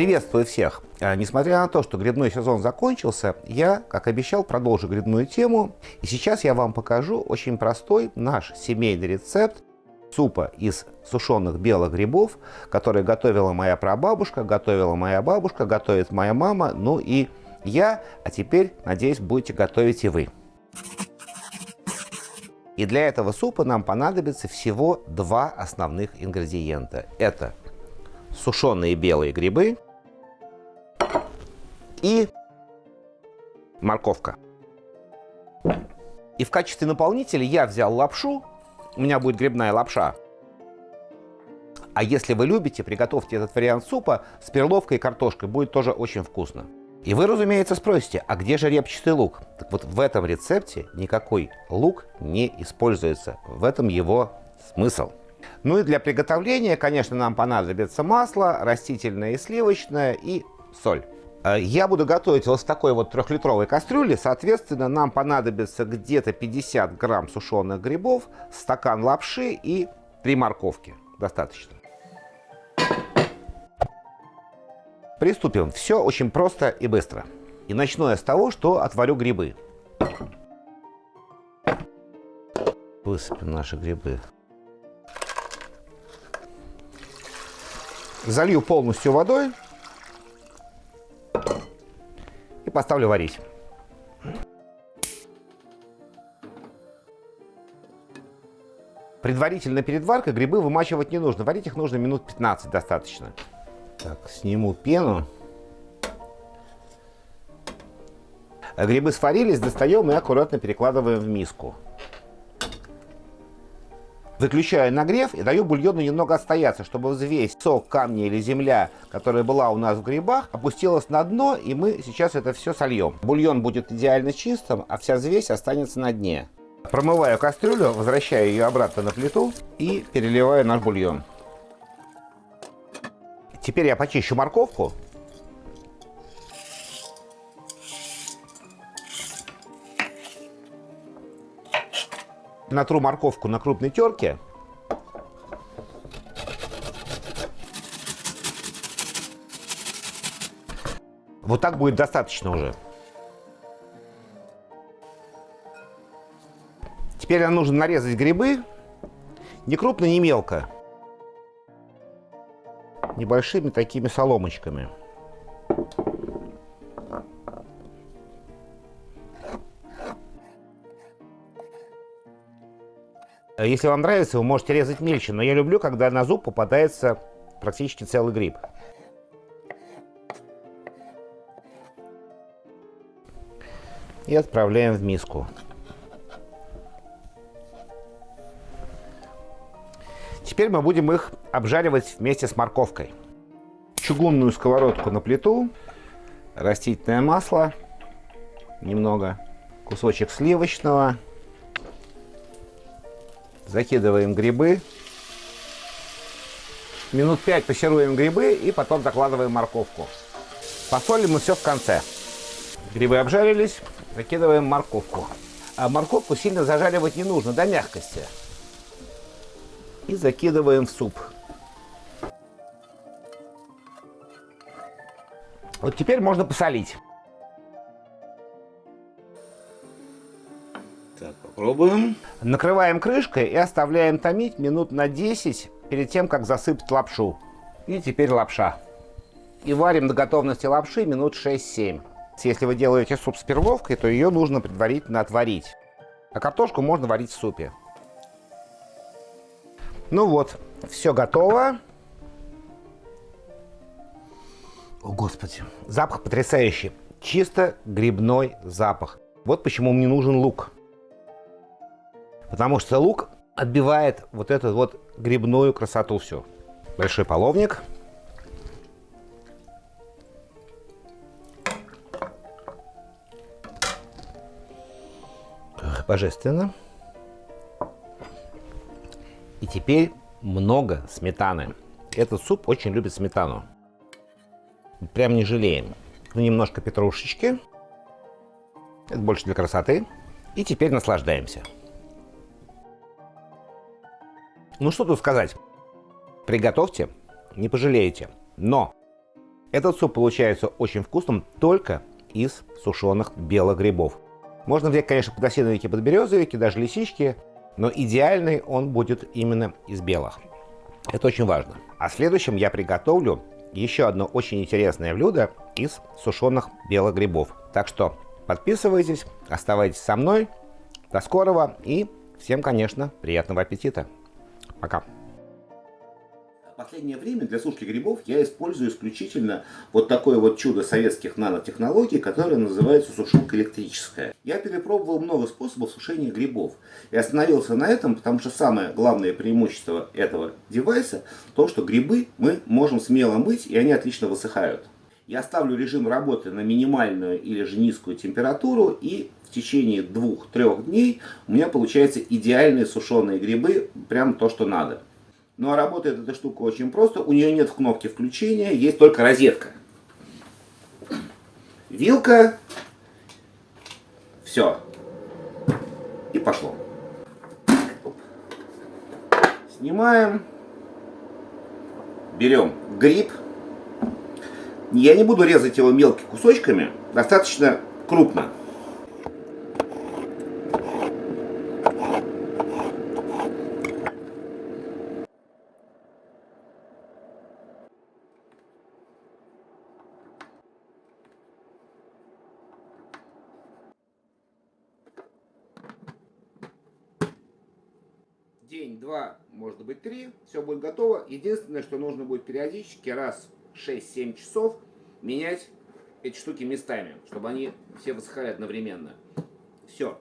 Приветствую всех! Несмотря на то, что грибной сезон закончился, я, как обещал, продолжу грибную тему. И сейчас я вам покажу очень простой наш семейный рецепт супа из сушеных белых грибов, который готовила моя прабабушка, готовила моя бабушка, готовит моя мама, ну и я, а теперь, надеюсь, будете готовить и вы. И для этого супа нам понадобится всего два основных ингредиента. Это сушеные белые грибы и морковка. И в качестве наполнителя я взял лапшу. У меня будет грибная лапша. А если вы любите, приготовьте этот вариант супа с перловкой и картошкой. Будет тоже очень вкусно. И вы, разумеется, спросите, а где же репчатый лук? Так вот, в этом рецепте никакой лук не используется. В этом его смысл. Ну и для приготовления, конечно, нам понадобится масло, растительное и сливочное, и соль. Я буду готовить вот в такой вот 3-литровой кастрюле. Соответственно, нам понадобится где-то 50 грамм сушеных грибов, стакан лапши и 3 морковки. Достаточно. Приступим. Все очень просто и быстро. И начну я с того, что отварю грибы. Высыпем наши грибы. Залью полностью водой и поставлю варить. Предварительно перед варкой грибы вымачивать не нужно. Варить их нужно минут 15 достаточно. Так, сниму пену. Грибы сварились, достаем и аккуратно перекладываем в миску. Выключаю нагрев и даю бульону немного отстояться, чтобы взвесь, сок, камни или земля, которая была у нас в грибах, опустилась на дно, и мы сейчас это все сольем. Бульон будет идеально чистым, а вся взвесь останется на дне. Промываю кастрюлю, возвращаю ее обратно на плиту и переливаю наш бульон. Теперь я почищу морковку. Натру морковку на крупной терке. Вот так будет достаточно уже. Теперь нам нужно нарезать грибы. Не крупно, не мелко. Небольшими такими соломочками. Если вам нравится, вы можете резать мельче, но я люблю, когда на зуб попадается практически целый гриб. И отправляем в миску. Теперь мы будем их обжаривать вместе с морковкой. Чугунную сковородку на плиту, растительное масло, немного, кусочек сливочного. Закидываем грибы. Минут 5 пассируем грибы и потом закладываем морковку. Посолим мы все в конце. Грибы обжарились, закидываем морковку. А морковку сильно зажаривать не нужно, до мягкости. И закидываем в суп. Вот теперь можно посолить. Так, попробуем. Накрываем крышкой и оставляем томить минут на 10 перед тем, как засыпать лапшу. И теперь лапша. И варим до готовности лапши минут 6-7. Если вы делаете суп с перловкой, то ее нужно предварительно отварить. А картошку можно варить в супе. Ну вот, все готово. О, Господи, запах потрясающий. Чисто грибной запах. Вот почему мне нужен лук. Потому что лук отбивает вот эту вот грибную красоту всю. Большой половник. Божественно. И теперь много сметаны. Этот суп очень любит сметану. Прям не жалеем. Немножко петрушечки. Это больше для красоты. И теперь наслаждаемся. Ну что тут сказать. Приготовьте, не пожалеете. Но Этот суп получается очень вкусным только из сушеных белых грибов. Можно взять, конечно, подосиновики, подберезовики, даже лисички, но идеальный он будет именно из белых. Это очень важно. А следующим я приготовлю еще одно очень интересное блюдо из сушеных белых грибов. Так что подписывайтесь, оставайтесь со мной. До скорого и всем, конечно, приятного аппетита. Пока. В последнее время для сушки грибов я использую исключительно вот такое вот чудо советских нанотехнологий, которое называется сушилка электрическая. Я перепробовал много способов сушения грибов и остановился на этом, потому что самое главное преимущество этого девайса в том, что грибы мы можем смело мыть, и они отлично высыхают. Я ставлю режим работы на минимальную или же низкую температуру, и в течение 2-3 дней у меня получаются идеальные сушеные грибы, прям то, что надо. Ну а работает эта штука очень просто. У нее нет кнопки включения, есть только розетка. Вилка. Все. И пошло. Снимаем. Берем гриб. Я не буду резать его мелкими кусочками, достаточно крупно. День, 2, может быть 3, все будет готово. Единственное, что нужно будет периодически раз в 6-7 часов менять эти штуки местами, чтобы они все высыхали одновременно. Все.